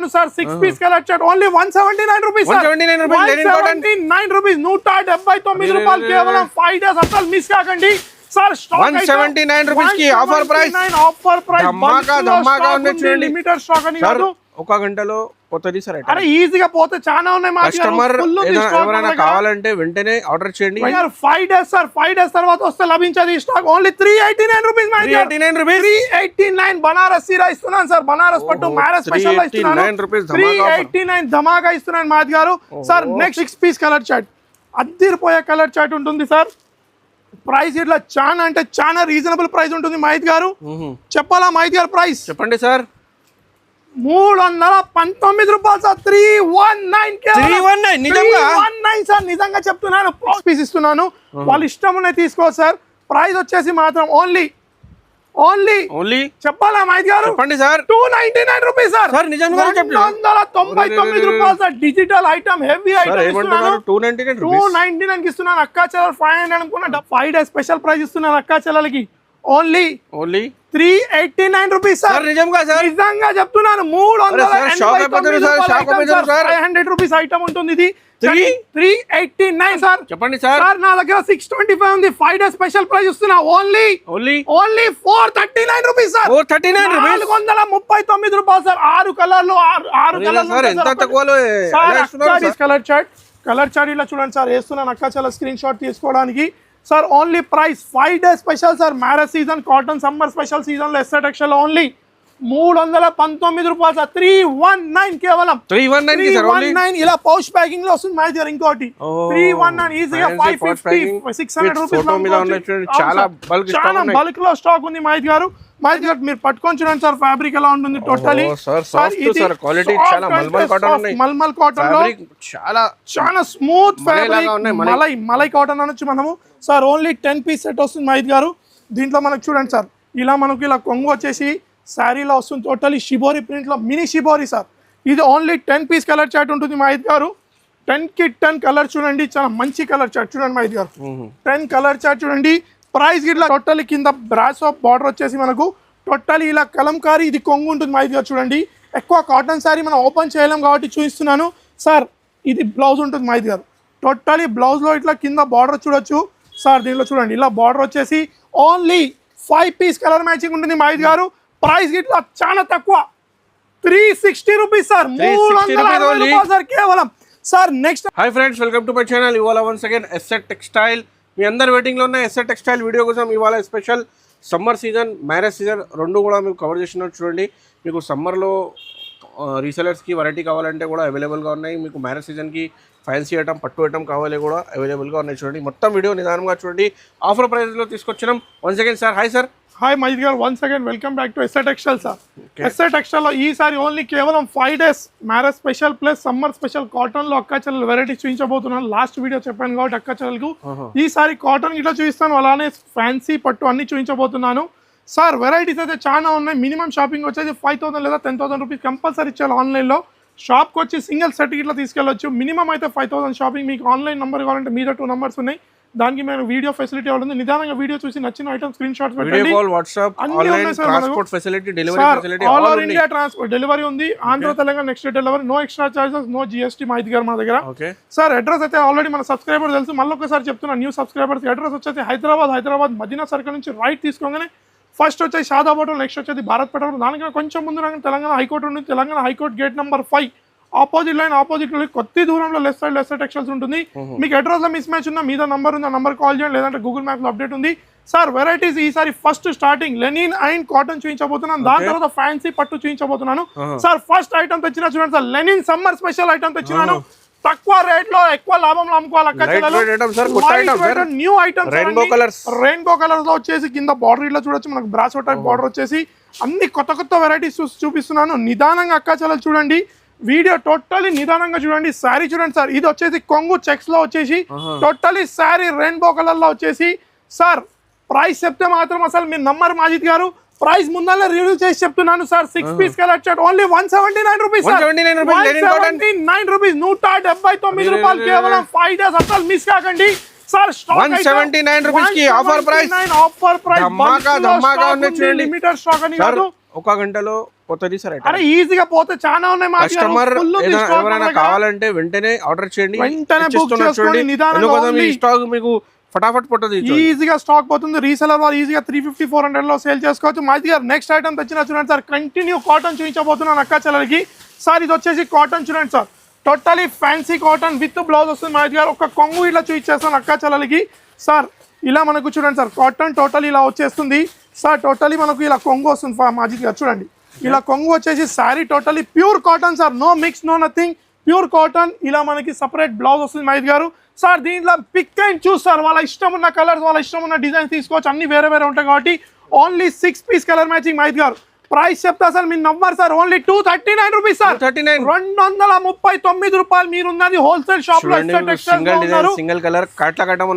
చెప్తున్నాను sir 6 piece colour chart only 179 rupees 179 rupees 179 రూపాయలు కేవలం 5 డేస్ అసలు మిస్ కాకండి సార్. 179 రూపీస్ కి ఆఫర్ ప్రైస్ ధమాకా ఉంది చూడండి. లిమిటెడ్ స్టాక్ అని కాదు, ఒక గంటలో పోతుంది సార్. అరే ఈజీగా పోతే చాలా ఉన్నాయి. కస్టమర్ ఎవరైనా కావాలంటే వెంటనే ఆర్డర్ చేయండి. 5 డేస్ సార్, 5 డేస్ తర్వాత వస్తే లభించేది స్టాక్ ఓన్లీ 389 రూపీస్. 389 బనారస్ సీరా ఇస్తున్నాను సార్, బనారస్ పట్టు మ్యారేజ్ స్పెషల్ ఇస్తున్నాను 389 ధమాకా ఇస్తున్నాను మాది గారు. Sir next 6 piece colour chart, అద్దిరిపోయే కలర్ చార్ట్ ఉంటుంది సార్. ప్రైస్ ఇట్లా చాలా అంటే చాలా రీజనబుల్ ప్రైస్ ఉంటుంది మహిత్ గారు. చెప్పాలా మహిత్ గారు ప్రైస్ చెప్పండి సార్. 319 రూపాయలు సార్. 319 సార్, నిజంగా చెప్తున్నాను. పీస్ ఇస్తున్నాను, వాళ్ళు ఇష్టం ఉన్నాయి తీసుకోవచ్చు సార్. ప్రైస్ వచ్చేసి మాత్రం ఓన్లీ చెప్పాలా మహిత్ గారు చెప్పండి సార్. 299 rupees sir. 299 రూపాయలు sir. Digital item heavy item 299 కి ఇస్తున్నాను. అక్కా చెల్లెలు 500 అనుకున్నా 5 డేస్ స్పెషల్ ప్రైస్ ఇస్తున్నాను అక్కా చెల్లెలకి ఓన్లీ 389 రూపీస్ సార్. నిజంగా చెప్తున్నాను. 500 రూపీస్ ఐటమ్ ఉంటుంది ఇది. 389 సార్. చెప్పండి సార్. నా దగ్గర 625 ఉంది. 5 డేస్ స్పెషల్ ప్రైస్ ఇస్తున్నా ఓన్లీ 439 రూపీస్ సార్. 439 రూపాయలు సార్. 6 కలర్లు 6 కలర్ చార్ట్ ఇలా చూడండి సార్. వేస్తున్నాను అక్కా చెల్లెలు స్క్రీన్ షాట్ తీసుకోవడానికి sir. Only price 5 days special sir. Marriage season, cotton summer special season లో ఎస్ఆర్ టెక్స్టైల్ ఓన్లీ 319 రూపాయలు సార్. 319 కేవలం 319 ఇలా పౌచ్ ప్యాకింగ్ లో వస్తుంది మా దగ్గర. ఇంకోటి 319 ఈజీగా 550 600 రూపీస్ చాలా బల్క్ లో స్టాక్ ఉంది మా గారు. మా దగ్గర మీరు పట్టుకొని చూడండి సార్. ఫ్యాబ్రిక్ ఎలా ఉంటుంది టోటలీ మల్మల్ కాటన్ లో చాలా స్మూత్ ఫ్యాబ్రిక్, మలై కాటన్ అనొచ్చు మనము సార్. ఓన్లీ 10 పీస్ సెట్ వస్తుంది మహిత్ గారు. దీంట్లో మనకు చూడండి సార్, ఇలా మనకు ఇలా కొంగు వచ్చేసి శారీలో వస్తుంది. టోటలీ షిబోరి ప్రింట్ లో మినీ షిబోరి సార్. ఇది ఓన్లీ 10 పీస్ కలర్ చార్ట్ ఉంటుంది మహిత్ గారు. 10 కి 10 కలర్ చూడండి, చాలా మంచి కలర్ చార్ట్ చూడండి మహిత్ గారు. 10 కలర్ చార్ట్ చూడండి. ప్రైస్ గిట్లా టోటలీ కింద బ్రాస్ ఆఫ్ బార్డర్ వచ్చేసి మనకు టోటలీ ఇలా కలంకారీ ఇది కొంగు ఉంటుంది మహిత్ గారు. చూడండి ఎక్కువ కాటన్ శారీ మనం ఓపెన్ చేయలేం కాబట్టి చూపిస్తున్నాను సార్. ఇది బ్లౌజ్ ఉంటుంది మహిత్ గారు. టోటలీ బ్లౌజ్ లో ఇట్లా కింద బార్డర్ చూడొచ్చు సార్. దీంట్లో చూడండి ఇలా బార్డర్ వచ్చేసి ఓన్లీ 5 పీస్ కలర్ మ్యాచింగ్ ఉంటుంది మహిత్ గారు. ప్రైస్ గిట్లా చాలా తక్కువ 360 రూపీస్ సార్. 360 రూపాయలు సార్ కేవలం sir. Next hi friends, welcome to my channel. ఇవాళ వన్స్ అగైన్ ఎస్ఆర్ టెక్స్టైల్ మీ అందరు వెయిటింగ్లో ఉన్న ఎస్ఆర్ టెక్స్టైల్ వీడియో కోసం ఇవాళ special summer season, marriage season రెండు కూడా మీకు కవర్ చేసినట్టు చూడండి. మీకు సమ్మర్లో రీసెలర్స్కి వెరైటీ కావాలంటే కూడా అవైలబుల్గా ఉన్నాయి. మీకు మ్యారేజ్ సీజన్కి ఫ్యాన్సీ ఐటమ్, పట్టు ఐటమ్ కావాలి కూడా అవైలబుల్గా ఉన్నాయి. చూడండి మొత్తం వీడియో నిదానంగా చూడండి. ఆఫర్ ప్రైస్లో తీసుకొచ్చినాం. Once again sir hi sir. Hi Mahith గారు, once again welcome back to SR textile sir. SR టెక్స్టైల్లో ఈసారి ఓన్లీ కేవలం 5 days marriage special plus summer special cotton లో అక్కా చెల్లెలు వెరైటీస్ చూపించబోతున్నాను. లాస్ట్ వీడియో చెప్పాను కాబట్టి అక్కా చెల్లెలకు ఈసారి కాటన్ ఇట్లా చూపిస్తాను, అలానే ఫ్యాన్సీ పట్టు అన్ని చూపించబోతున్నాను సార్. వెరైటీస్ అయితే చాలా ఉన్నాయి. మినిమం షాపింగ్ వచ్చేసి 5000 లేదా 10,000 రూపీస్ కంపల్సరీ ఇచ్చారు. ఆన్లైన్లో షాప్కి వచ్చి సింగిల్ సెట్ ఇట్లా తీసుకెళ్ళొచ్చు. మినిమం అయితే 5000 షాపింగ్. మీకు ఆన్లైన్ నెంబర్ కావాలంటే మీద 2 నంబర్స్ ఉన్నాయి, దానికి మేము వీడియో ఫెసిలిటీ ఉంటుంది. నిదానంగా వీడియో చూసి నచ్చిన ఐటమ్ స్క్రీన్ షాట్స్ పెట్టండి. All over India transport delivery ఉంది. Andhra Telangana next delivery, no extra charges, no GST Mahith గారు మా దగ్గర. సార్ అడ్రస్ అయితే ఆల్రెడీ మన సబ్స్క్రైబర్ తెలుసు, మళ్ళీ ఒకసారి చెప్తున్నా న్యూ సబ్స్క్రైబర్స్. అడ్రస్ వచ్చేసి హైదరాబాద్ మదీనా సర్కిల్ నుంచి రైట్ తీసుకోగానే ఫస్ట్ వచ్చేసి షాదాబ్ హోటల్, నెక్స్ట్ వచ్చేసి భారత్ పెట్రోల్, దానికన్నా కొంచెం ముందు తెలంగాణ హైకోర్టు ఉంది. Telangana high court gate number 5 opposite line opposite కొద్ది దూరంలో లెఫ్ట్ సైడ్ ఎస్ఆర్ టెక్స్టైల్స్ ఉంటుంది. మీకు అడ్రస్ లో మిస్ మ్యాచ్ ఉన్నా మీద నంబర్ ఉంది, ఆ నంబర్ కాల్ చేయండి, లేదంటే గూగుల్ మ్యాప్ లో అప్డేట్ ఉంది. సార్ వెరైటీస్ ఈసారి first starting Lenin and cotton చూపించబోతున్నాను, దాని తర్వాత ఫ్యాన్సీ పట్టు చూపించబోతున్నాను. సార్ ఫస్ట్ ఐటమ్ తెచ్చినా చూడండి sir, linen summer special item తెచ్చినాను. తక్కువ రేట్ లో ఎక్కువ లాభంలో అమ్ముకోవాలి. న్యూ ఐటమ్ రెయిన్బో కలర్స్ లో వచ్చేసి కింద బార్డర్ ఇట్లా చూడొచ్చు. మనకు బ్రాసో టైప్ బార్డర్ వచ్చేసి అన్ని కొత్త వెరైటీస్ చూపిస్తున్నాను. నిదానంగా అక్కా చెల్లెలు చూడండి, వీడియో టోటలీ నిదానంగా చూడండి. శారీ చూడండి సార్, ఇది వచ్చేసి కొంగు చెక్స్ లో వచ్చేసి టోటలీ శారీ రెయిన్బో కలర్ లో వచ్చేసి. సార్ ప్రైస్ చెప్తే మాత్రం అసలు మీరు నమ్మరు మాజిద్ గారు. ప్రైస్ ముందర రివ్యూ చేసి చెప్తున్నాను sir. 6 piece colour chart only 179 rupees. 179 rupees 179 రూపాయలు కేవలం 5 డేస్ అసలు మిస్ కాకండి సార్. 179 రూపీస్ కి ఆఫర్ ప్రైస్ ధమాకా ఉంది చూడండి. లిమిటెడ్ స్టాక్ అని కాదు, ఒక గంటలో పోతుంది సార్ అరే ఈజీగా పోతే చాలా ఉన్నాయి మా కస్టమర్ ఎవరైనా కావాలంటే వెంటనే ఆర్డర్ చేయండి, వెంటనే బుక్ చేసుకోండి నిదానంగా. ఈ స్టాక్ మీకు ఫటాఫట్ పోతుంది, ఈజీగా స్టాక్ పోతుంది. రీసెలర్ వాళ్ళు ఈజీగా 350-400 లో సేల్ చేసుకోవచ్చు. మైతి గారు నెక్స్ట్ ఐటమ్ తెచ్చిన చూడండి సార్, కంటిన్యూ కాటన్ చూపించబోతున్నాను అక్క చెల్లెలకి. సార్ ఇది వచ్చేసి కాటన్ చూడండి sir, totally fancy cotton with blouse వస్తుంది. మైతి గారు ఒక కొంగు ఇట్లా చూపించేస్తాను అక్క చెల్లెలకి. సార్ ఇలా మనకు చూడండి సార్, కాటన్ టోటల్ ఇలా వచ్చేస్తుంది సార్. టోటలీ మనకు ఇలా కొంగు వస్తుంది మాజిక్ గారు చూడండి. ఇలా కొంగు వచ్చేసి sari totally pure cotton sir, no mix no nothing, pure cotton. ఇలా మనకి సపరేట్ బ్లౌజ్ వస్తుంది మైత్ గారు. సార్ దీంట్లో పిక్ అండ్ చూస్ సార్, వాళ్ళ ఇష్టం ఉన్న కలర్స్ వాళ్ళ ఇష్టం ఉన్న డిజైన్స్ తీసుకోవచ్చు, అన్ని వేరే వేరే ఉంటాయి కాబట్టి only 6 piece colour matching myth గారు. ప్రైస్ చెప్తా సార్, మీరు నవ్వారు సార్, ఓన్లీ 239 రూపీస్ సార్, 239 రూపాయలు. మీరు ఉన్నది హోల్సేల్ షాప్ లో సింగిల్ కలర్ క్యాటలాగ్ ఐటమ్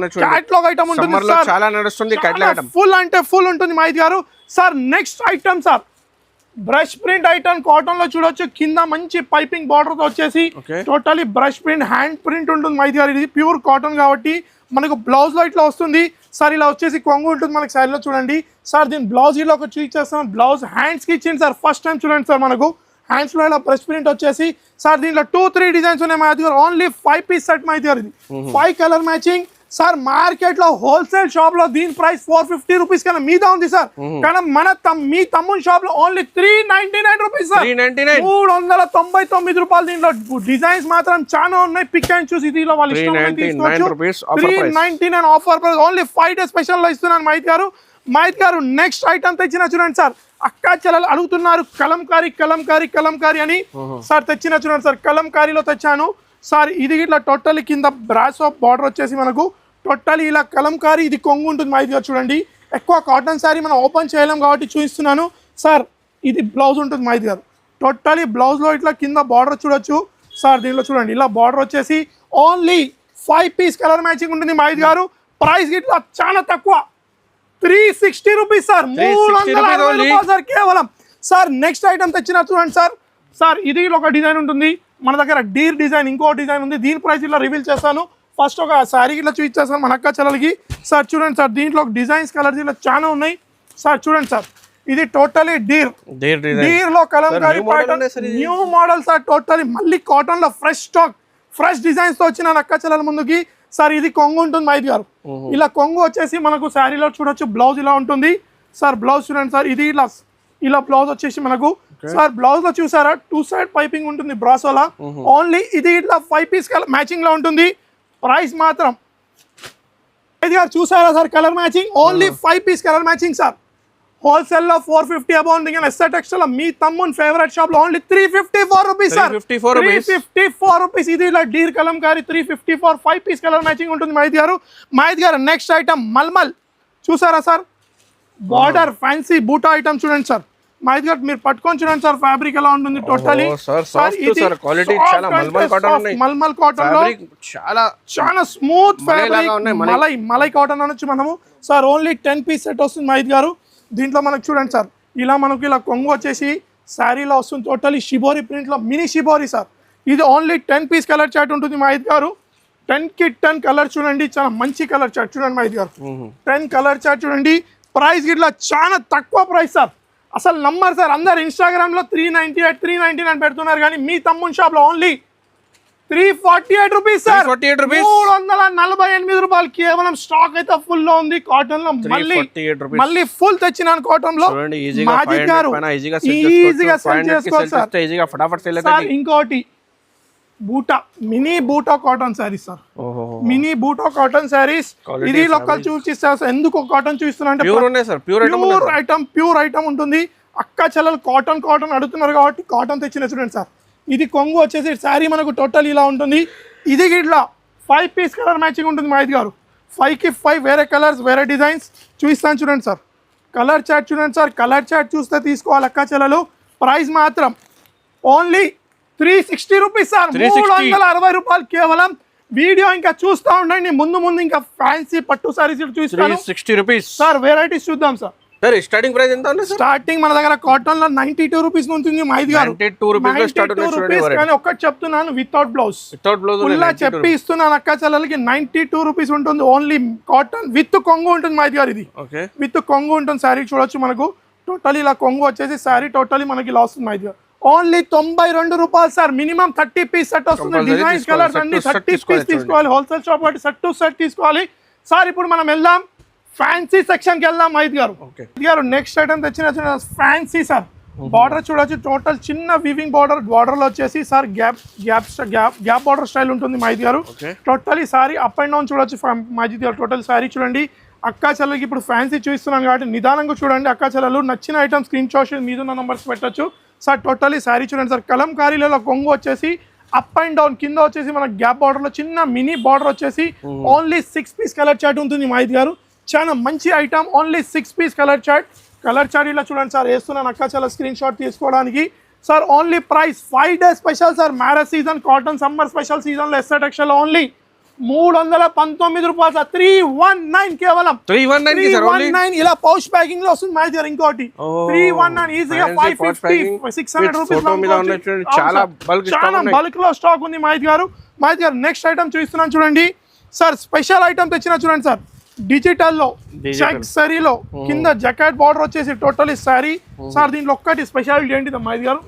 ఉంటుంది సార్, చాలా నడుస్తుంది క్యాటలాగ్, ఫుల్ అంటే ఫుల్ ఉంటుంది మైత్ గారు. Sir next item sir, brush print item cotton లో చూడొచ్చు, కింద మంచి పైపింగ్ బార్డర్ తో వచ్చేసి totally brush print hand print ఉంటుంది మైత్ గారు. ఇది ప్యూర్ కాటన్ కాబట్టి మనకు బ్లౌజ్ లో ఇట్లా వస్తుంది సార్. ఇలా వచ్చేసి కొంగు ఉంటుంది మనకి శారీలో చూడండి సార్. దీని బ్లౌజ్ ఇలా ఒక చూపించేస్తాం, బ్లౌజ్ హ్యాండ్స్ కి ఇచ్చింది సార్. ఫస్ట్ టైం చూడండి సార్, మనకు హ్యాండ్స్ లో ఇలా బ్రష్ ప్రింట్ వచ్చేసి సార్. దీంట్లో 2-3 డిజైన్స్ ఉన్నాయి మైత్ గారు, ఓన్లీ 5 పీస్ సెట్ మైత్ గారు. ఇది 5 కలర్ మ్యాచింగ్ సార్. మార్కెట్ లో హోల్సేల్ షాప్ లో దీని ప్రైస్ 450 రూపీస్ కన్నా మీద ఉంది సార్, కానీ మీ తమ్ముని షాప్ లో ఓన్లీ 399 రూపీస్ సార్, 399 రూపాయలు. దీంట్లో డిజైన్స్ మాత్రం చాలా ఉన్నాయి, పిక్ అండ్ చూస్. ఇది వాళ్ళు 399 offer price, only 5 days special లో ఇస్తున్నాను మైత్ గారు. మైత్ గారు నెక్స్ట్ ఐటమ్ తెచ్చిన చూడండి సార్, అక్క చెల్లెలు అడుగుతున్నారు కలంకారీ అని సార్. తెచ్చిన చూడండి సార్, కలంకారీలో తెచ్చాను సార్. ఇది ఇట్లా టోటల్ కింద బ్రాస్ ఆఫ్ బార్డర్ వచ్చేసి మనకు టోటల్ ఇలా కలంకారీ. ఇది కొంగు ఉంటుంది మైత్ గారు చూడండి. ఎక్కువ కాటన్ శారీ మనం ఓపెన్ చేయలేం కాబట్టి చూపిస్తున్నాను సార్. ఇది బ్లౌజ్ ఉంటుంది మైత్ గారు, టోటలీ బ్లౌజ్ లో ఇట్లా కింద బార్డర్ చూడొచ్చు సార్. దీంట్లో చూడండి ఇలా బార్డర్ వచ్చేసి ఓన్లీ 5 పీస్ కలర్ మ్యాచింగ్ ఉంటుంది మైత్ గారు. ప్రైస్ ఇట్లా చాలా తక్కువ, 360 రూపీస్ సార్, 360 రూపాయలు సార్ కేవలం. సార్ నెక్స్ట్ ఐటమ్ తెచ్చిన చూడండి సార్. సార్ ఇది ఒక డిజైన్ ఉంటుంది మన దగ్గర, డీర్ డిజైన్, ఇంకో డిజైన్ ఉంది. దీని ప్రైస్ ఇలా రివీల్ చేస్తాను. ఫస్ట్ ఒక శారీ ఇట్లా చూపించేస్తాను మన అక్క చెల్లెలకి సార్. చూడండి సార్, దీంట్లో డిజైన్స్ కలర్స్ ఇలా చాలా ఉన్నాయి సార్. చూడండి సార్, ఇది టోటలీ డీర్ లో Kalamkari pattern, new model sir. Totally మళ్ళీ కాటన్ లో ఫ్రెష్ స్టాక్, ఫ్రెష్ డిజైన్స్ తో వచ్చిన అక్క చెల్లెల ముందుకి సార్. ఇది కొంగు ఉంటుంది మైత్ గారు. ఇలా కొంగు వచ్చేసి మనకు శారీలో చూడొచ్చు, బ్లౌజ్ ఇలా ఉంటుంది సార్. బ్లౌజ్ చూడండి సార్, ఇది ఇలా బ్లౌజ్ వచ్చేసి మనకు సార్. బ్లౌజ్ లో చూసారా 2 సైడ్ పైపింగ్ ఉంటుంది బ్రాసోలా. ఓన్లీ ఇది ఇట్లా 5 పీస్ మ్యాచింగ్ లో ఉంటుంది. ప్రైస్ మాత్రం ఇది గారు చూసారా sir, colour matching only 5 piece colour matching sir. Wholesale లో 450 అబౌవ్ ఉంది, కానీ ఎస్ఆర్ టెక్స్టైల్ మీ తమ్మున్ ఫేవరెట్ షాప్ లో ఓన్లీ 354 రూపీస్ సార్, 354 రూపీస్. ఇది ఇలా డీర్ కలంకారీ 354, 5 పీస్ కలర్ మ్యాచింగ్ ఉంటుంది మైత్ గారు. మైత్ గారు నెక్స్ట్ ఐటమ్ మల్మల్ చూసారా సార్, బార్డర్ ఫ్యాన్సీ బూటా ఐటమ్ చూడండి సార్. మైత్ గారు మీరు పట్టుకొని చూడండి సార్, ఫ్యాబ్రిక్ ఎలా ఉంటుంది టోటలీ. మల్మల్ కాటన్ లో చాలా స్మూత్ ఫ్యాబ్రిక్, మలై కాటన్ అనొచ్చు మనము సార్. ఓన్లీ 10 పీస్ సెట్ వస్తుంది మైత్ గారు. దీంట్లో మనకు చూడండి సార్, ఇలా మనకు ఇలా కొంగు వచ్చేసి శారీలో వస్తుంది. టోటలీ షిబోరి ప్రింట్ లో మినీ షిబోరి సార్. ఇది ఓన్లీ 10 పీస్ కలర్ చార్ట్ ఉంటుంది మైత్ గారు. 10 కి 10 కలర్ చూడండి, చాలా మంచి కలర్ చార్ట్ చూడండి మైత్ గారు. 10 కలర్ చార్ట్ చూడండి. ప్రైస్ ఇట్లా చాలా తక్కువ ప్రైస్ సార్, అసలు నమ్మరు సార్. అందరు ఇన్స్టాగ్రామ్ లో 398, 399 పెడుతున్నారు, కానీ మీ తమ్ముని షాప్ లో ఓన్లీ 348 రూపీస్ సార్, 348 రూపాయలు కేవలం. స్టాక్ అయితే ఫుల్ లో ఉంది కాటన్ లో, మళ్ళీ ఫుల్ తెచ్చినాను కాటన్ లో. మాజిద్ గారు ఈజీగా సెల్ చేసుకోవచ్చు సార్. ఇంకోటి బూటా, మినీ బూటా కాటన్ శారీస్ సార్, మినీ బూటా కాటన్ శారీస్. ఇది లోకల్ చూపిస్తా సార్. ఎందుకు కాటన్ చూపిస్తున్నా అంటే ప్యూర్ ఐటమ్ ఉంటుంది. అక్క చెల్లెలు కాటన్ అడుగుతున్నారు కాబట్టి కాటన్ తెచ్చిన చూడండి సార్. ఇది కొంగు వచ్చేసి శారీ మనకు టోటల్ ఇలా ఉంటుంది. ఇది ఇట్లా 5 పీస్ కలర్ మ్యాచింగ్ ఉంటుంది మైత్ గారు. 5 కి 5 వేరే కలర్స్, వేరే డిజైన్స్ చూపిస్తాను చూడండి సార్. కలర్ చార్ట్ చూడండి సార్, కలర్ చార్ట్ చూస్తే తీసుకోవాలి అక్క చెల్లెలు. ప్రైస్ మాత్రం ఓన్లీ 360 రూపీస్ సార్, 360 రూపాయలు కేవలం. వీడియో ఇంకా చూస్తూ ఉండండి, ముందు ఇంకా ఫ్యాన్సీ పట్టు సారీస్ చూస్తాను. 360 రూపీస్ సార్. వెరైటీస్ చూద్దాం సార్. స్టార్టింగ్ ప్రైస్ ఎంత ఉంది? స్టార్టింగ్ మన దగ్గర కాటన్ లో 92 రూపీస్ ఉంటుంది మైత్ గారు. 92 రూపీస్, కానీ ఒక్కటి చెప్తున్నాను, వితౌట్ బ్లౌజ్ చెప్పి ఇస్తున్నాను అక్క చెల్లెలకి. 92 రూపీస్ ఉంటుంది ఓన్లీ కాటన్ విత్ కొంగు ఉంటుంది మైత్ గారు. ఇది విత్ కొంగు ఉంటుంది శారీ చూడొచ్చు మనకు. టోటల్ ఇలా కొంగు వచ్చేసి శారీ టోటలీ మనకి ఇలా వస్తుంది మైదిగా ఓన్లీ 92 రూపాయలు సార్ మినిమం 30 పీస్ సెట్ వస్తుంది డిజైన్స్ కలర్స్ అన్ని 30 పీస్ తీసుకోవాలి హోల్సేల్ షాప్ కాబట్టి సెట్ టు సెట్ తీసుకోవాలి సార్ ఇప్పుడు మనం వెళ్దాం ఫ్యాన్సీ సెక్షన్ కి వెళ్దాం మైద్ గారు నెక్స్ట్ ఐటమ్ తెచ్చిన ఫ్యాన్సీ సార్ బార్డర్ చూడొచ్చు టోటల్ చిన్న వీవింగ్ బార్డర్ లో వచ్చేసి సార్ గ్యాప్ బార్డర్ స్టైల్ ఉంటుంది మైద్ గారు totally sorry up and down చూడొచ్చు మైద్ గారు టోటల్ సారీ చూడండి అక్కా చెల్లెలకి ఇప్పుడు ఫ్యాన్సీ చూపిస్తున్నాను కాబట్టి నిదానంగా చూడండి అక్కా చెల్లెలు నచ్చిన ఐటమ్ స్క్రీన్ షాట్ మీదున్న నంబర్స్ పెట్టొచ్చు సార్ టోటలీ సారీ చూడండి సార్ కలంకారీలలో కొంగు వచ్చేసి అప్ అండ్ డౌన్ కింద వచ్చేసి మన గ్యాప్ బార్డర్ లో చిన్న మినీ బార్డర్ వచ్చేసి ఓన్లీ 6 పీస్ కలర్ చార్ట్ ఉంటుంది మైద్ గారు చాలా మంచి item only 6 piece colour chart ఇలా చూడండి సార్ వేస్తున్నాను అక్క చాలా స్క్రీన్ షాట్ తీసుకోవడానికి sir only price 5 days special sir marriage season cotton summer special season లో ఎస్ఆర్ టెక్స్టైల్ ఓన్లీ 319 రూపాయలు సార్ 319 కేవలం 319 ఇలా పౌచ్ ప్యాకింగ్ లో వస్తుంది మైద్ గారు ఇంకోటి 319 ఈజీగా 550 600 రూపీస్ చాలా బల్క్ లో స్టాక్ ఉంది మైద్ గారు నెక్స్ట్ ఐటమ్ చూపిస్తున్నాను చూడండి సార్ స్పెషల్ ఐటమ్ తెచ్చిన చూడండి సార్ డిజిటల్ లో చెక్ సారీలో కింద జకాట్ బార్డర్ వచ్చేసి టోటలీ సారీ సార్ దీంట్లో ఒక్కటి స్పెషాలిటీ ఏంటి మైద్ గారు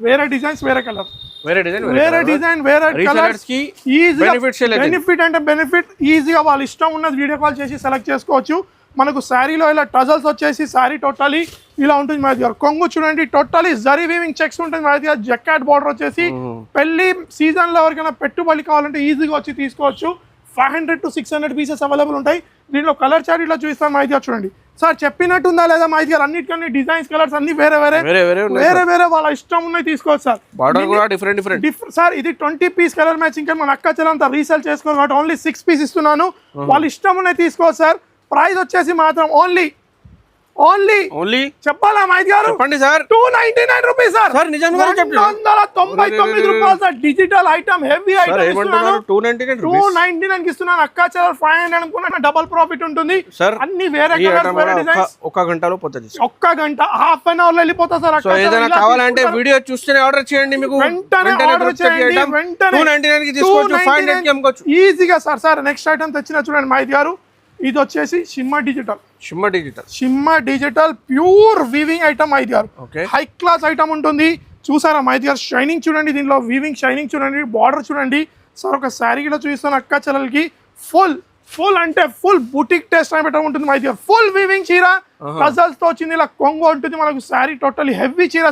వేరే డిజైన్స్ వేరే కలర్ వేరే డిజైన్ వేరే కలర్స్ బెనిఫిట్ అంటే బెనిఫిట్ ఈజీగా వాళ్ళ ఇష్టం ఉన్నది వీడియో కాల్ చేసి సెలెక్ట్ చేసుకోవచ్చు మనకు శారీలో ఇలా టజల్స్ వచ్చేసి శారీ టోటలీ ఇలా ఉంటుంది మైద్ గారు కొంగు చూడండి టోటలీ జరీ వీవింగ్ చెక్స్ ఉంటుంది మైద్ గారు జకాట్ బార్డర్ వచ్చేసి పెళ్లి సీజన్ లో ఎవరికైనా పెట్టుబడి కావాలంటే ఈజీగా వచ్చి తీసుకోవచ్చు 500 to 600 పీసెస్ అవైలబుల్ ఉంటాయి దీంట్లో కలర్ చార్ట్ ఇట్లా చూపిస్తాను మైద్ గారు చూడండి సార్ చెప్పినట్టుందా లేదా మైద్ గారు అన్నిటికన్నా డిజైన్స్ కలర్స్ అన్ని వేరే వాళ్ళ ఇష్టం ఉన్నాయి తీసుకోవచ్చు సార్ బార్డర్ కూడా డిఫరెంట్ సార్ ఇది 20 పీస్ కలర్ మ్యాచింగ్ కానీ మన అక్క చెల్లంతా రీసేల్ చేసుకోవాలి కాబట్టి ఓన్లీ 6 పీస్ ఇస్తున్నాను వాళ్ళ ఇష్టం ఉన్నాయి తీసుకోవచ్చు సార్ ప్రైస్ వచ్చేసి మాత్రం ఓన్లీ చెప్పాలా మైద్ గారు చెప్పండి సార్ 299 రూపీస్ సార్ నిజంగా 299 రూపాయలు sir digital item heavy item 299 కి ఇస్తున్నాను అక్కా చెల్లెలు 500 అనుకున్నా డబుల్ ప్రాఫిట్ ఉంటుంది సార్ అన్ని వేరే కలర్స్ వేరే డిజైన్స్ ఒక్క గంటలో పోతుంది ఒక్క గంట హాఫ్ అన్ అవర్ లో వెళ్ళిపోతా సార్ అక్కా ఏదైనా కావాలంటే వీడియో చూస్తేనే ఆర్డర్ చేయండి మీకు వెంటనే ఆర్డర్ చేయండి 299 కి తీసుకోవచ్చు 500 కి అమ్ముకోవచ్చు ఈజీగా సార్ నెక్స్ట్ ఐటమ్ తెచ్చిన చూడండి మైద్ గారు ఇది వచ్చేసి షిమ్మా డిజిటల్ ప్యూర్ వీవింగ్ ఐటమ్ మైద్ గారు హై క్లాస్ ఐటమ్ ఉంటుంది చూసారా మైద్ గారు షైనింగ్ చూడండి దీనిలో వీవింగ్ షైనింగ్ చూడండి బార్డర్ చూడండి సార్ ఒక శారీ కూడా చూపిస్తాను అక్క చెల్లెలకి ఫుల్ అంటే ఫుల్ బుటిక్ టేస్ట్ అని పెట్టడం ఉంటుంది మైద్ గారు ఫుల్ వీవింగ్ చీర టజల్స్ తో వచ్చింది ఇలా కొంగు ఉంటుంది మనకు శారీ టోటల్లీ హెవీ చీర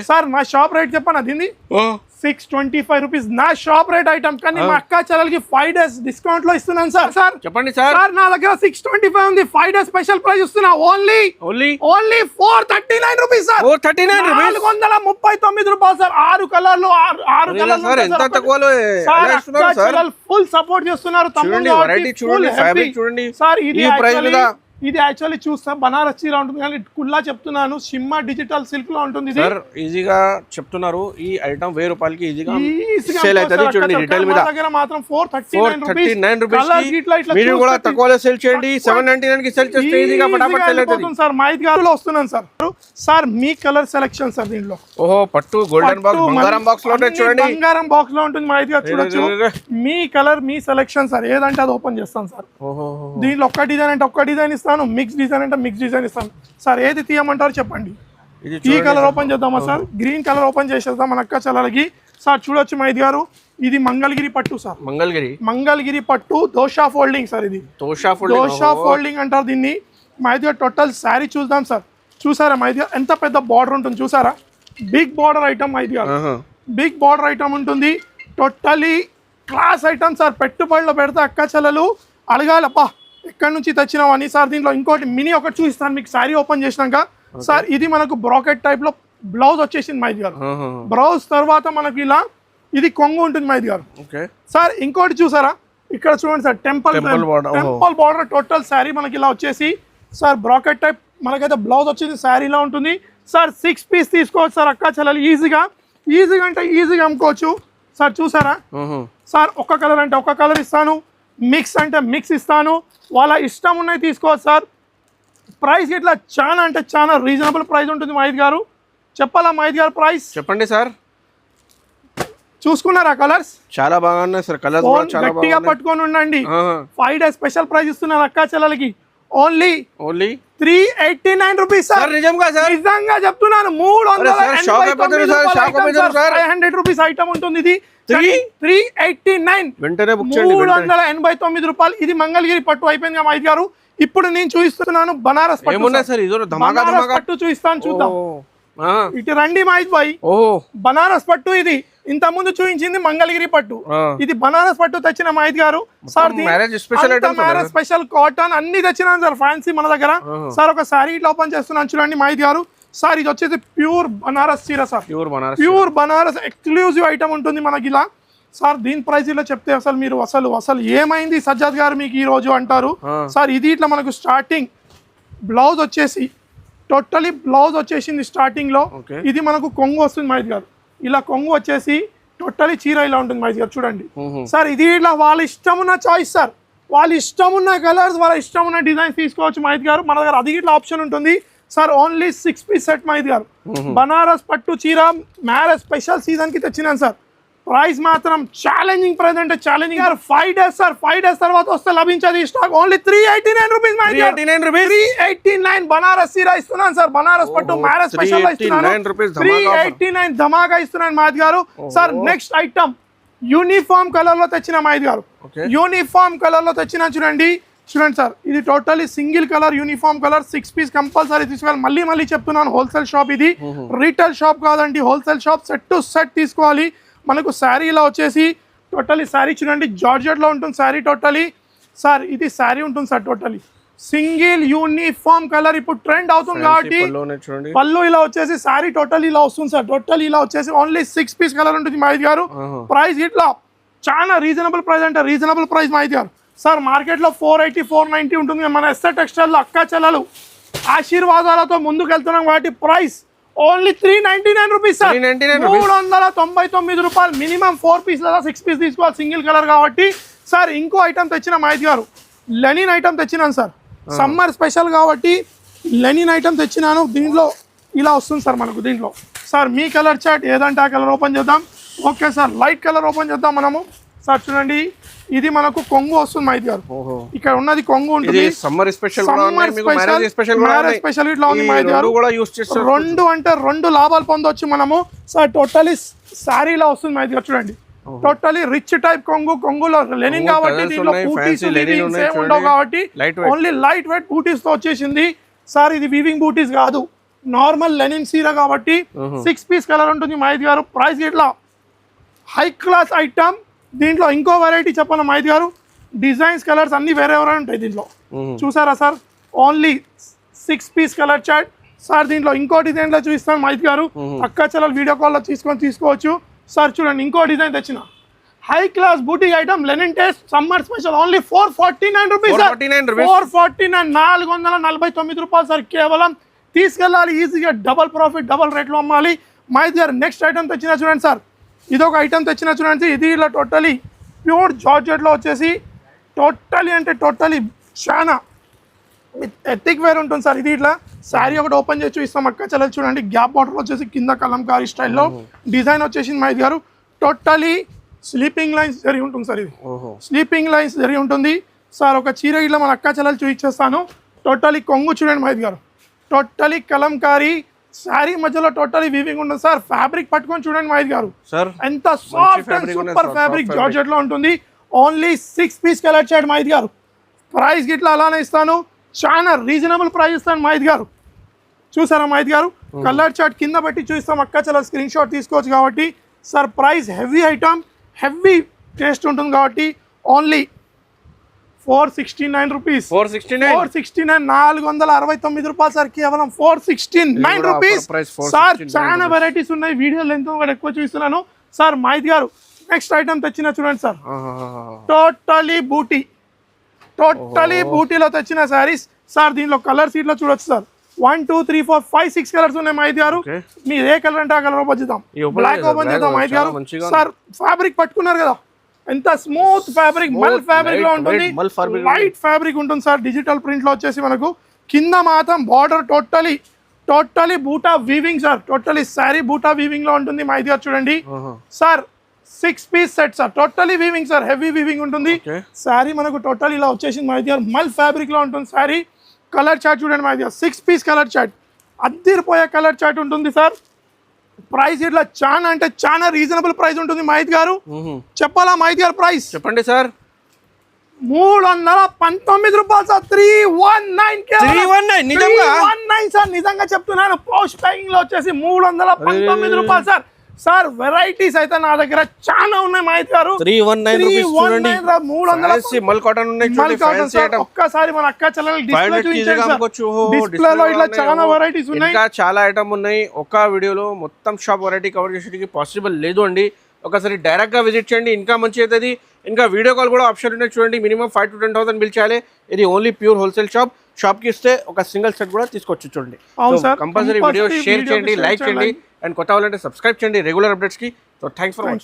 సార్ నా షాప్ రేట్ చెప్పాను దీన్ని 625 రూపీస్ నా షాప్ రేట్ ఐటమ్ కానీ మా అక్క చెల్లెలకి 5 days డిస్కౌంట్ లో ఇస్తున్నాను సార్ చెప్పండి సార్ నా దగ్గర 625 ఉంది 5 days స్పెషల్ ప్రైస్ ఇస్తున్నా ఓన్లీ 439 రూపీస్ సార్ 439 రూపాయలు సార్ 6 కలర్లు 6 కలర్లు ఎంత తక్కువలో ఫుల్ సపోర్ట్ చేస్తున్నారు చూడండి సార్ ఇది యాక్చువల్లీ చూస్తాం బనారస్ చీర ఉంటుంది కానీ కుల్లా చెప్తున్నాను షిమ్మా డిజిటల్ సిల్క్ లో ఉంటుంది సార్ ఈజీగా చెప్తున్నారు ఈ ఐటమ్ 1000 రూపాయలకి ఈజీగా సేల్ అవుతుంది చూడండి రిటైల్ మీద దగ్గర మాత్రం 439 రూపీస్ మీరు కూడా తక్కువలో సేల్ చేయండి 799 కి సేల్ చేస్తే ఈజీగా ఫటాఫట్ సేల్ అవుతుంది సార్ మైద్ గారులో వస్తున్నాను సార్ మీ కలర్ సెలెక్షన్ సార్ దీనిలో పట్టు గోల్డెన్ బాక్స్ బంగారం బాక్స్ లో చూడండి బంగారం బాక్స్ లో ఉంటుంది మైద్ గారు చూడొచ్చు మీ కలర్ మీ సెలెక్షన్ సార్ ఏదంటే అది ఓపెన్ చేస్తాను సార్ దీనిలో ఒక్క డిజైన్ అంటే ఒక్క డిజైన్ ఇస్తాను మిక్స్ డిజైన్ అంటే మిక్స్ డిజైన్ ఇస్తాను సార్ ఏది తీయమంటారు చెప్పండి ఈ కలర్ ఓపెన్ చేద్దామా సార్ గ్రీన్ కలర్ ఓపెన్ చేసేద్దాం మన అక్క చెల్లెలకి సార్ చూడొచ్చు మైద్ గారు ఇది మంగళగిరి పట్టు సార్ మంగళగిరి పట్టు దోషా ఫోల్డింగ్ సార్ ఇది దోషా ఫోల్డింగ్ అంటారు దీన్ని మైద్ గారు టోటల్ శారీ చూద్దాం సార్ చూసారా మైద్ గారు ఎంత పెద్ద బార్డర్ ఉంటుంది చూసారా బిగ్ బార్డర్ ఐటమ్ మైద్ గారు బిగ్ బార్డర్ ఐటమ్ ఉంటుంది టోటలీ క్లాస్ ఐటమ్ సార్ పెట్టుబడిలో పెడితే అక్క చెల్లెలు అడగాలప్పా ఎక్కడి నుంచి తెచ్చినావని సార్ దీంట్లో ఇంకోటి మినీ ఒకటి చూపిస్తాను మీకు శారీ ఓపెన్ చేసినాక సార్ ఇది మనకు బ్రాకెట్ టైప్ లో బ్లౌజ్ వచ్చేసింది మైద్ గారు బ్లౌజ్ తర్వాత మనకి ఇలా ఇది కొంగు ఉంటుంది మైద్ గారు సార్ ఇంకోటి చూసారా ఇక్కడ చూడండి sir temple border total sari మనకి ఇలా వచ్చేసి సార్ బ్రాకెట్ టైప్ మనకైతే బ్లౌజ్ వచ్చేసి శారీలో ఉంటుంది సార్ 6 పీస్ తీసుకోవచ్చు సార్ అక్క చెల్లెలు ఈజీగా అంటే ఈజీగా అమ్ముకోవచ్చు సార్ చూసారా సార్ ఒక్క కలర్ అంటే ఒక్క కలర్ ఇస్తాను మిక్స్ అంటే మిక్స్ ఇస్తాను వాళ్ళ ఇష్టం ఉన్నాయి తీసుకోవచ్చు సార్ ప్రైస్ ఇట్లా చాలా అంటే చాలా రీజనబుల్ ప్రైస్ ఉంటుంది మైద్ గారు చెప్పాలా మైద్ గారు ప్రైస్ చెప్పండి సార్ చూసుకున్నారా కలర్స్ చాలా బాగున్నాయి సార్ కలర్స్ గట్టిగా పట్టుకొని ఉండండి 5 days స్పెషల్ ప్రైస్ ఇస్తున్నారు అక్క చెల్లెలకి ఓన్లీ 389 రూపీస్ సార్. నిజంగా సార్, నిజంగా చెప్తున్నాను 300 రూపీస్ ఐటమ్ ఉంటుంది. ఇది 389 వెంటనే బుక్ చేయండి. 389 రూపాయలు. ఇది మంగళగిరి పట్టు అయిపోయింది కదా మైద్ గారు. ఇప్పుడు నేను చూపిస్తున్నాను బనారస్ పట్టు. బనారస్ పట్టు చూపిస్తాను, చూద్దాం. ఇటు రండి మైద్ భాయ్. బనారస్ పట్టు ఇది. ఇంత ముందు చూపించింది మంగళగిరి పట్టు. ఇది బనారస్ పట్టు తెచ్చిన మైద్ గారు. సార్ మ్యారేజ్ స్పెషల్ కాటన్ అన్ని తెచ్చినాను సార్, ఫ్యాన్సీ మన దగ్గర. సార్ ఒక సారీ ఇట్లా ఓపెన్ చేస్తున్నాను చూడండి మైద్ గారు. సార్ ఇది వచ్చేసి ప్యూర్ బనారస్ చీర sir. Pure Banaras exclusive item ఉంటుంది మనకి ఇలా. సార్ దీని ప్రైస్ ఇలా చెప్తే అసలు మీరు అసలు ఏమైంది సజ్జాద్ గారు మీకు ఈ రోజు అంటారు. సార్ ఇది ఇట్లా మనకు స్టార్టింగ్ బ్లౌజ్ వచ్చేసి టోటలీ బ్లౌజ్ వచ్చేసింది స్టార్టింగ్ లో. ఇది మనకు కొంగు వస్తుంది మైద్ గారు. ఇలా కొంగు వచ్చేసి టోటలీ చీర ఇలా ఉంటుంది మైద్ గారు చూడండి. సార్ ఇది ఇట్లా వాళ్ళ ఇష్టం ఉన్న చాయిస్ సార్. వాళ్ళ ఇష్టం ఉన్న కలర్స్, వాళ్ళ ఇష్టం ఉన్న డిజైన్స్ తీసుకోవచ్చు మైద్ గారు. మన దగ్గర అది ఇట్లా ఆప్షన్ ఉంటుంది సార్. ఓన్లీ 6 పీస్ సెట్ మైద్ గారు. బనారస్ పట్టు చీర మ్యారేజ్ స్పెషల్ సీజన్ కి తెచ్చినాను సార్. ప్రైస్ మాత్రం ఛాలెంజింగ్ ప్రైస్ అంటే ఛాలెంజింగ్. 5 డేస్ సార్, 5 డేస్ తర్వాత వస్తే లభించేది స్టాక్. Only 389 rupees. 389 బనారస్ చీర ఇస్తున్నాను సార్. బనారస్ పట్టు మ్యారేజ్ స్పెషల్ ఇస్తున్నాను. 389 ధమాకా ఇస్తున్నాను మైద్ గారు. Sir next item uniform colour లో తెచ్చిన మైద్ గారు. యూనిఫామ్ కలర్ లో తెచ్చిన చూడండి సార్. ఇది totally single colour uniform colour. 6 piece compulsory తీసుకోవాలి. మళ్ళీ చెప్తున్నాను, హోల్సేల్ షాప్ ఇది, రీటైల్ షాప్ కాదండి, wholesale shop. Set to set తీసుకోవాలి. మనకు శారీ ఇలా వచ్చేసి టోటలీ శారీ చూడండి జార్జెట్ లో ఉంటుంది శారీ టోటలీ. సార్ ఇది శారీ ఉంటుంది sir totally single uniform colour. ఇప్పుడు ట్రెండ్ అవుతుంది కాబట్టి పళ్ళు ఇలా వచ్చేసి శారీ టోటల్ ఇలా వస్తుంది సార్. టోటల్ ఇలా వచ్చేసి ఓన్లీ 6 పీస్ కలర్ ఉంటుంది మైద్ గారు. ప్రైస్ ఇట్లా చాలా రీజనబుల్ ప్రైస్ అంటే రీజనబుల్ ప్రైస్ మైద్ గారు. సార్ మార్కెట్లో 480 490 ఉంటుంది. మన ఎస్ఆర్ టెక్స్టైల్ అక్క చెల్లెలు ఆశీర్వాదాలతో ముందుకు వెళ్తున్నాం కాబట్టి ప్రైస్ ఓన్లీ 399 రూపీస్ సార్. 399 రూపాయలు. మినిమం 4 పీస్ లేదా 6 పీస్ తీసుకోవాలి సింగిల్ కలర్ కాబట్టి. సార్ ఇంకో ఐటమ్ తెచ్చిన మైద్ గారు, లెనిన్ ఐటమ్ తెచ్చినాను సార్. సమ్మర్ స్పెషల్ కాబట్టి లెనిన్ ఐటమ్ తెచ్చినాను. దీంట్లో ఇలా వస్తుంది సార్ మనకు. దీంట్లో సార్ మీ కలర్ చార్ట్ ఏదంటే ఆ కలర్ ఓపెన్ చేద్దాం. Okay sir light colour open చేద్దాం మనము. సార్ చూడండి ఇది మనకు కొంగు వస్తుంది మైద్ గారు. ఇక్కడ ఉన్నది కొంగు ఉంటుంది. సమ్మర్ స్పెషల్ ఇట్లా ఉంది మైద్ గారు. 2 అంటే 2 లాభాలు పొందొచ్చు మనము. సార్ టోటలీ శారీలా వస్తుంది మైద్ గారు చూడండి. టోటలీ రిచ్ టైప్ కొంగులో లెనిన్ కాబట్టి దీంట్లో బూటీస్ ఉండవు కాబట్టి ఓన్లీ లైట్ వెయిట్ బూటీస్ తో వచ్చేసింది సార్. ఇది వీవింగ్ బూటీస్ కాదు, నార్మల్ లెనిన్ సీర కాబట్టి 6 పీస్ కలర్ ఉంటుంది మైద్ గారు. ప్రైస్ ఇట్లా హై క్లాస్ ఐటమ్. దీంట్లో ఇంకో వెరైటీ చెప్పాలి మైద్ గారు, డిజైన్స్ కలర్స్ అన్ని వేరే ఉంటాయి దీంట్లో. చూసారా sir only 6 piece colour chart sir. దీంట్లో ఇంకో డిజైన్ లో చూపిస్తాను మైద్ గారు. అక్క చెల్లెలు వీడియో కాల్ లో తీసుకోవచ్చు సార్. చూడండి ఇంకో డిజైన్ తెచ్చిన హై క్లాస్ బూటీ item linen taste summer special only 449 rupees. 449 449 రూపాయలు సార్ కేవలం. తీసుకెళ్ళాలి ఈజీగా, డబల్ ప్రాఫిట్, డబల్ రేట్లో అమ్మాలి మైద్ గారు. నెక్స్ట్ ఐటమ్ తెచ్చిన చూడండి సార్. ఇది ఒక ఐటమ్ తెచ్చిన చూడండి. ఇది ఇలా టోటలీ ప్యూర్ జార్జెట్లో వచ్చేసి టోటలీ అంటే టోటలీ చాలా ఎథిక్ వేర్ ఉంటుంది సార్. ఇది ఇట్లా శారీ ఒకటి ఓపెన్ చేసి చూపిస్తాం అక్క చెల్లెలు చూడండి. గ్యాప్ బార్డర్ వచ్చేసి కింద కలంకారీ స్టైల్లో డిజైన్ వచ్చేసింది మైద్ గారు. టోటలీ స్లీపింగ్ లైన్స్ జరిగి ఉంటుంది సార్. ఇది స్లీపింగ్ లైన్స్ జరిగి ఉంటుంది సార్. ఒక చీర ఇట్లా మన అక్క చెల్లెలు చూపించేస్తాను. టోటలీ కొంగు చూడండి మైద్ గారు. టోటలీ కలంకారీ శారీ మధ్యలో టోటలీ వీవింగ్ ఉంటుంది సార్. ఫ్యాబ్రిక్ పట్టుకొని చూడండి మైద్ గారు ఎంత soft and super fabric georgette లో ఉంటుంది. ఓన్లీ 6 పీస్ కలర్ చార్ట్ మైద్ గారు. ప్రైస్ గిట్లా అలానే ఇస్తాను, చాలా రీజనబుల్ ప్రైస్ ఇస్తాను మైద్ గారు. చూసారా మైద్ గారు కలర్ చార్ట్ కింద పెట్టి చూస్తాం అక్క చాలా స్క్రీన్ షాట్ తీసుకోవచ్చు కాబట్టి sir. Price heavy item, heavy taste ఉంటుంది కాబట్టి ఓన్లీ 469 రూపీస్. 469 469 రూపాయలు సార్ కేవలం. 469 రూపీస్ సార్. చాలా వెరైటీస్ ఉన్నాయి, వీడియో లెంత్ కూడా ఎక్కువ చూస్తున్నాను సార్. మైద్ గారు నెక్స్ట్ ఐటమ్ తెచ్చిన చూడండి సార్. టోటలీ బూటీలో తెచ్చిన శారీస్ సార్. దీంట్లో కలర్స్ ఇట్లా చూడొచ్చు సార్. 1 2 3 4 5 6 కలర్స్ ఉన్నాయి మైద్ గారు. మీరు ఏ కలర్ అంటే ఆ కలర్ ఓపెన్ చేద్దాం. బ్లాక్ ఓపెన్ చేద్దాం మైద్ గారు. సార్ ఫ్యాబ్రిక్ పట్టుకున్నారు కదా ఎంత స్మూత్ ఫ్యాబ్రిక్, మల్ ఫ్యాబ్రిక్ లో ఉంటుంది, లైట్ ఫ్యాబ్రిక్ ఉంటుంది సార్. డిజిటల్ ప్రింట్ లో వచ్చేసి మనకు కింద మాత్రం బార్డర్ టోటలీ బూటా వీవింగ్ సార్. టోటలీ శారీ బూటా వీవింగ్ లో ఉంటుంది మైద్ గారు చూడండి sir. 6 piece set sir. Totally weaving sir, heavy weaving ఉంటుంది శారీ. మనకు టోటల్ ఇలా వచ్చేసింది మైద్ గారు. మల్ ఫ్యాబ్రిక్ లో ఉంటుంది శారీ. కలర్ చార్ట్ చూడండి మా 6 పీస్ కలర్ చార్ట్, అద్దరిపోయే కలర్ చార్ట్ ఉంటుంది సార్. ప్రైస్ ఇట్లా చాలా అంటే చాలా రీజనబుల్ ప్రైస్ ఉంటుంది మహిత్ గారు. చెప్పాలా మహిత్ గారు ప్రైస్? చెప్పండి సార్. 319 రూపాయలు సార్. 319 నిజంగా 319 సార్, నిజంగా చెప్తున్నాను. పోస్ట్ ప్యాకింగ్ లో వచ్చేసి 319 రూపాయలు సార్. సార్ వెరైటీస్ అయితే నా దగ్గర చాలా ఉన్నాయి మహిత్ గారు. 319 రూపీస్ చూడండి. 300 మల్ కాటన్ ఉన్నాయి చూడండి. ఫ్యాన్సీ ఐటమ్ ఒక్కసారి మన అక్క చెల్లెలు డిస్ప్లే చూపించండి సార్. డిస్ప్లే లో ఇట్లా చాలా వెరైటీస్ ఉన్నాయి. ఇంకా చాలా ఐటమ్ ఉన్నాయి. ఒక వీడియోలో మొత్తం షాప్ వెరైటీ కవర్ చేసేటికి పాసిబుల్ లేదు అండి. ఒకసారి డైరెక్ట్గా విజిట్ చేయండి, ఇంకా మంచి అవుతుంది. ఇంకా వీడియో కాల్ కూడా ఆప్షన్ ఉన్నాయి చూడండి. మినిమం 5 to 10,000 బిల్ చేయాలి. ఇది ఓన్లీ ప్యూర్ హోల్సేల్ షాప్కి ఇస్తే ఒక సింగిల్ సెట్ కూడా తీసుకొచ్చి చూడండి. కంపల్సరీ వీడియో షేర్ చేయండి, లైక్ చేయండి, అండ్ కొత్త వాళ్ళంటే సబ్స్క్రైబ్ చేయండి రెగ్యులర్ అప్డేట్స్కి. So thanks for watching.